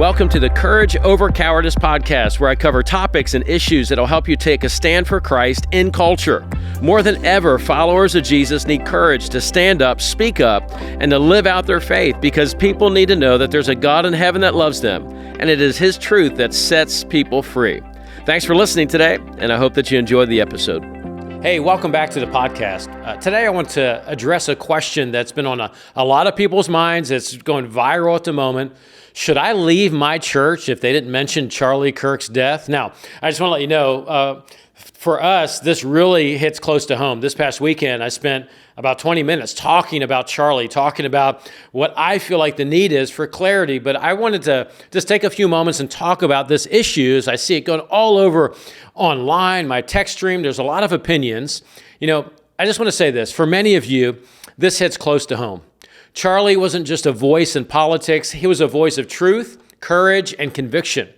Welcome to the Courage Over Cowardice podcast, where I cover topics and issues that will help you take a stand for Christ in culture. More than ever, followers of Jesus need courage to stand up, speak up, and to live out their faith, because people need to know that there's a God in heaven that loves them, and it is His truth that sets people free. Thanks for listening today, and I hope that you enjoyed the episode. Hey, welcome back to the podcast. Today I want to address a question that's been on a lot of people's minds. It's going viral at the moment. Should I leave my church if they didn't mention Charlie Kirk's death? Now, I just want to let you know, for us, this really hits close to home. This past weekend, I spent about 20 minutes talking about Charlie, talking about what I feel like the need is for clarity. But I wanted to just take a few moments and talk about this issue as I see it going all over online, my text stream. There's a lot of opinions. You know, I just want to say this. For many of you, this hits close to home. Charlie wasn't just a voice in politics. He was a voice of truth, courage, and conviction.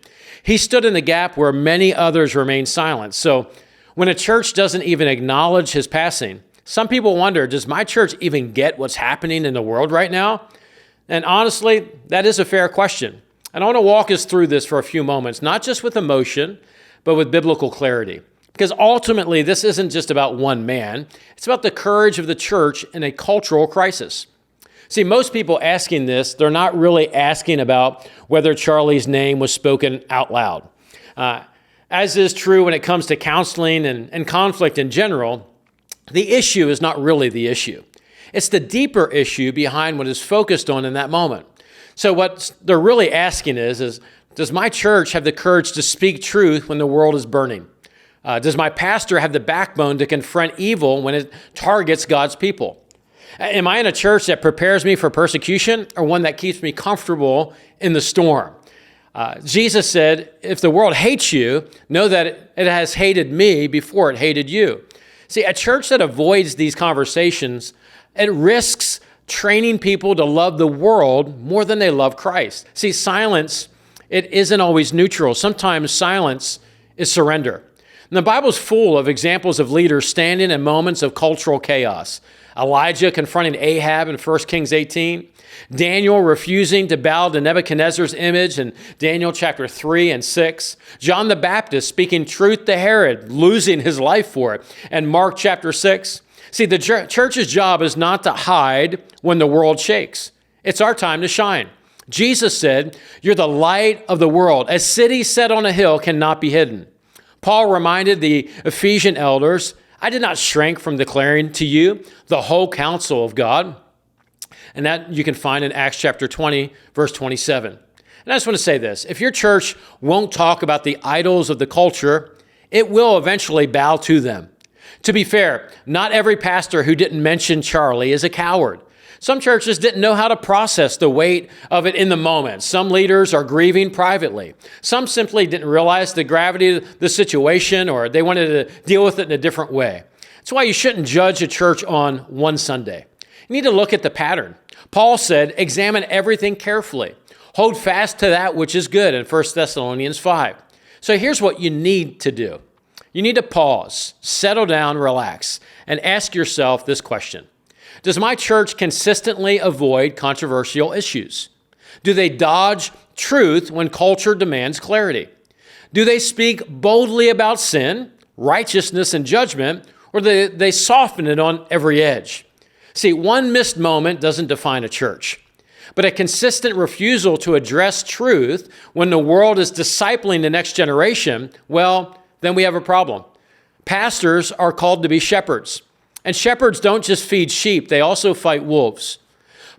He stood in the gap where many others remained silent. So when a church doesn't even acknowledge his passing, some people wonder, does my church even get what's happening in the world right now? And honestly, that is a fair question. And I want to walk us through this for a few moments, not just with emotion, but with biblical clarity. Because ultimately, this isn't just about one man. It's about the courage of the church in a cultural crisis. See, most people asking this, they're not really asking about whether Charlie's name was spoken out loud. As is true when it comes to counseling and conflict in general, the issue is not really the issue. It's the deeper issue behind what is focused on in that moment. So what they're really asking is does my church have the courage to speak truth when the world is burning? Does my pastor have the backbone to confront evil when it targets God's people? Am I in a church that prepares me for persecution, or one that keeps me comfortable in the storm? Jesus said, if the world hates you, know that it has hated me before it hated you. See, a church that avoids these conversations, it risks training people to love the world more than they love Christ. See, silence, it isn't always neutral. Sometimes silence is surrender. And the Bible's full of examples of leaders standing in moments of cultural chaos. Elijah confronting Ahab in 1 Kings 18. Daniel refusing to bow to Nebuchadnezzar's image in Daniel chapter 3 and 6. John the Baptist speaking truth to Herod, losing his life for it, and Mark chapter 6. See, the church's job is not to hide when the world shakes. It's our time to shine. Jesus said, "You're the light of the world. A city set on a hill cannot be hidden." Paul reminded the Ephesian elders, "I did not shrink from declaring to you the whole counsel of God." And that you can find in Acts chapter 20, verse 27. And I just want to say this. If your church won't talk about the idols of the culture, it will eventually bow to them. To be fair, not every pastor who didn't mention Charlie is a coward. Some churches didn't know how to process the weight of it in the moment. Some leaders are grieving privately. Some simply didn't realize the gravity of the situation, or they wanted to deal with it in a different way. That's why you shouldn't judge a church on one Sunday. You need to look at the pattern. Paul said, examine everything carefully. Hold fast to that which is good in 1 Thessalonians 5. So here's what you need to do. You need to pause, settle down, relax, and ask yourself this question. Does my church consistently avoid controversial issues? Do they dodge truth when culture demands clarity? Do they speak boldly about sin, righteousness, and judgment, or do they soften it on every edge? See, one missed moment doesn't define a church, but a consistent refusal to address truth when the world is discipling the next generation, well, then we have a problem. Pastors are called to be shepherds. And shepherds don't just feed sheep, they also fight wolves.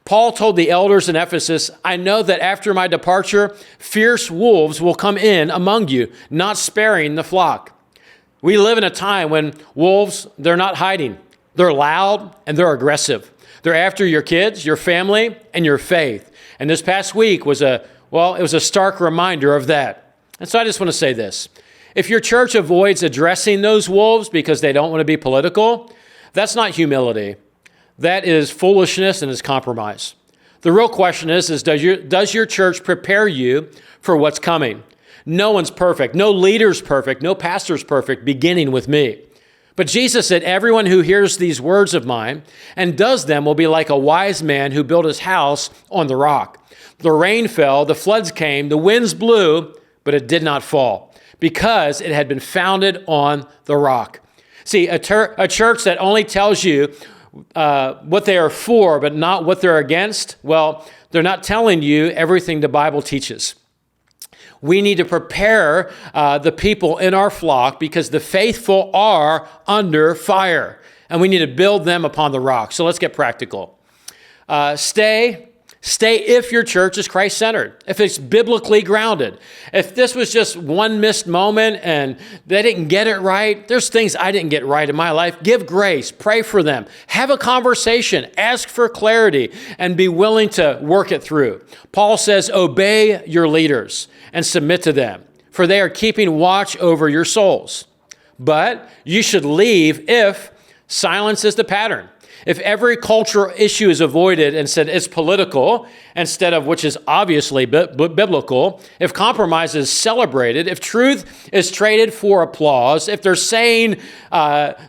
Paul told the elders in Ephesus, "I know that after my departure, fierce wolves will come in among you, not sparing the flock." We live in a time when wolves, they're not hiding. They're loud and they're aggressive. They're after your kids, your family, and your faith. And this past week was it was a stark reminder of that. And so I just want to say this. If your church avoids addressing those wolves because they don't want to be political, that's not humility. That is foolishness and is compromise. The real question is does your church prepare you for what's coming? No one's perfect. No leader's perfect. No pastor's perfect, beginning with me. But Jesus said, everyone who hears these words of mine and does them will be like a wise man who built his house on the rock. The rain fell, the floods came, the winds blew, but it did not fall because it had been founded on the rock. See, a church that only tells you what they are for, but not what they're against, well, they're not telling you everything the Bible teaches. We need to prepare the people in our flock because the faithful are under fire, and we need to build them upon the rock. So let's get practical. Stay if your church is Christ-centered, if it's biblically grounded. If this was just one missed moment and they didn't get it right, there's things I didn't get right in my life. Give grace, pray for them, have a conversation, ask for clarity, and be willing to work it through. Paul says, obey your leaders and submit to them, for they are keeping watch over your souls. But you should leave if silence is the pattern. If every cultural issue is avoided and said it's political instead of which is obviously biblical, if compromise is celebrated, if truth is traded for applause, if they're saying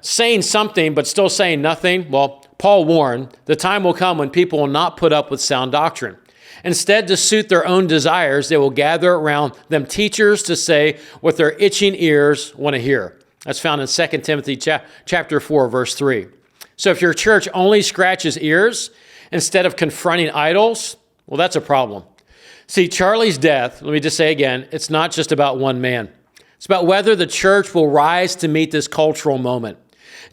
something but still saying nothing, well, Paul warned, the time will come when people will not put up with sound doctrine. Instead, to suit their own desires, they will gather around them teachers to say what their itching ears want to hear. That's found in 2 Timothy chapter 4, verse 3. So if your church only scratches ears instead of confronting idols, well, that's a problem. See, Charlie's death, let me just say again, it's not just about one man. It's about whether the church will rise to meet this cultural moment.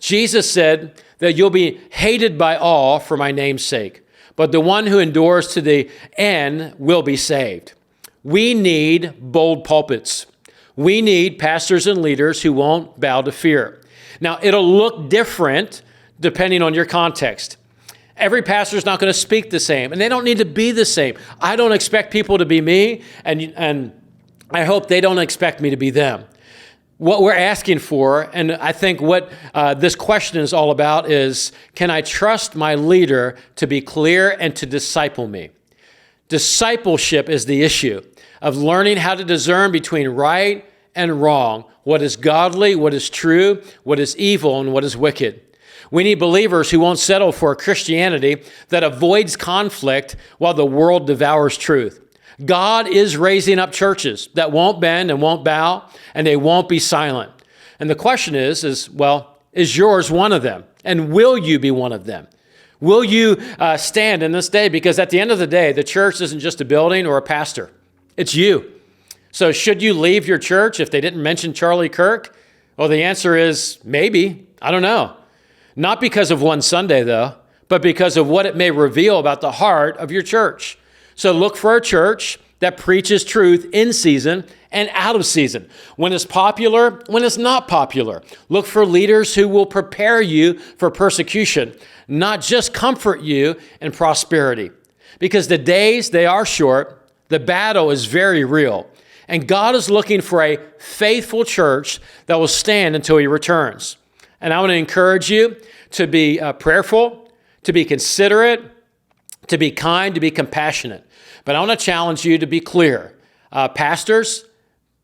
Jesus said that you'll be hated by all for my name's sake, but the one who endures to the end will be saved. We need bold pulpits. We need pastors and leaders who won't bow to fear. Now, it'll look different depending on your context. Every pastor is not going to speak the same, and they don't need to be the same. I don't expect people to be me, and I hope they don't expect me to be them. What we're asking for, and I think what this question is all about is, can I trust my leader to be clear and to disciple me? Discipleship is the issue of learning how to discern between right and wrong, what is godly, what is true, what is evil, and what is wicked. We need believers who won't settle for a Christianity that avoids conflict while the world devours truth. God is raising up churches that won't bend and won't bow, and they won't be silent. And the question is yours one of them? And will you be one of them? Will you stand in this day? Because at the end of the day, the church isn't just a building or a pastor. It's you. So should you leave your church if they didn't mention Charlie Kirk? Well, the answer is maybe. I don't know. Not because of one Sunday, though, but because of what it may reveal about the heart of your church. So look for a church that preaches truth in season and out of season, when it's popular, when it's not popular. Look for leaders who will prepare you for persecution, not just comfort you in prosperity. Because the days, they are short, the battle is very real, and God is looking for a faithful church that will stand until he returns. And I want to encourage you to be prayerful, to be considerate, to be kind, to be compassionate. But I want to challenge you to be clear. Pastors,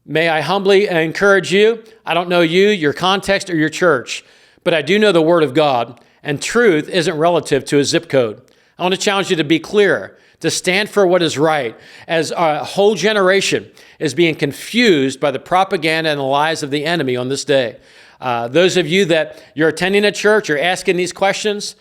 may I humbly encourage you. I don't know you, your context, or your church, but I do know the Word of God, and truth isn't relative to a zip code. I want to challenge you to be clear, to stand for what is right, as a whole generation is being confused by the propaganda and the lies of the enemy on this day. Those of you that you're attending a church or asking these questions,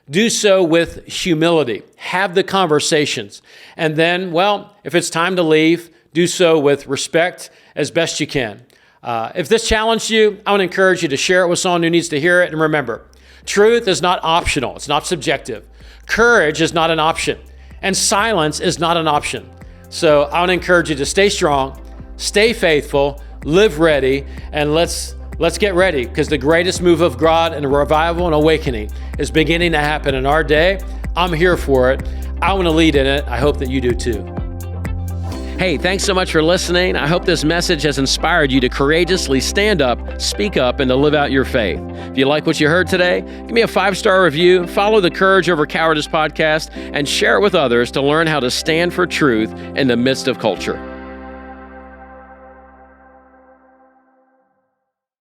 do so with humility. Have the conversations. And then, well, if it's time to leave, do so with respect as best you can. If this challenged you, I want to encourage you to share it with someone who needs to hear it. And remember, truth is not optional. It's not subjective. Courage is not an option. And silence is not an option. So I want to encourage you to stay strong, stay faithful, live ready, and let's get ready, because the greatest move of God and a revival and awakening is beginning to happen in our day. I'm here for it. I want to lead in it. I hope that you do too. Hey, thanks so much for listening. I hope this message has inspired you to courageously stand up, speak up, and to live out your faith. If you like what you heard today, give me a 5-star review, follow the Courage Over Cowardice podcast, and share it with others to learn how to stand for truth in the midst of culture.